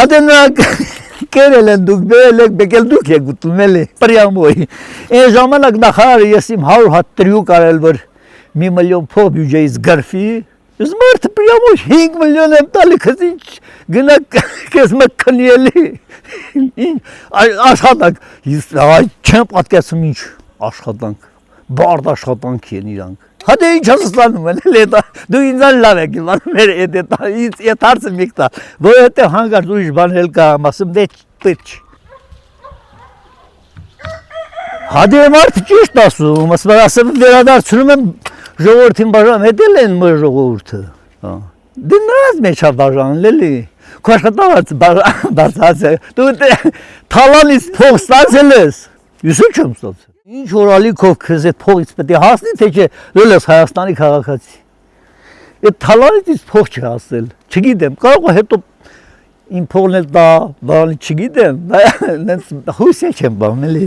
Հադե նրանք կերել են դուք, բերել եք, բեկել դուք եք ուտում էլի, պրյամոյ։ Այն ժամանակ նախարարը ես իմ 100 հատ տրյուկ արել, որ 1 միլիոն փող բյուջեից գրվի, ես մարդը պրյամոյ 5 միլիոն եմ տալի, քեզ ինչ գնա քեզ մտքնի էլի։ Աշխատանք, չեմ պատկերացնում ինչ աշխատանք, բարդ աշխատանք են իրանք։ Հատե ինչ ասլանում են, դու ինձան լավ եք իմանում էր այդ հարցը մեկ տա, որովհետև հանգարտ ուրիշ բան էլ կա, ասում դե պետք չի։ Հատե մարդը ճիշտ ասում, ասում վերադարձնում եմ ժողովրդին բաժանում, հետել են մեր ժողովուրդը։ Դե նրանց մեջ է բաժանել էլի, քո աշխատավարձը բարձրացել, դու թալանից փող ստացել ես, ես ինչ եմ ստացել։ Ինչ որ ալիքով քեզ այդ փողից պետք է հասնի, թե չէ դու ես Հայաստանի քաղաքացի։ Այդ թալանից փող չհասել, չգիտեմ, կարող է հետո իմ փողն էլ տա, բանի չգիտեմ, հույս չեմ բան էլի։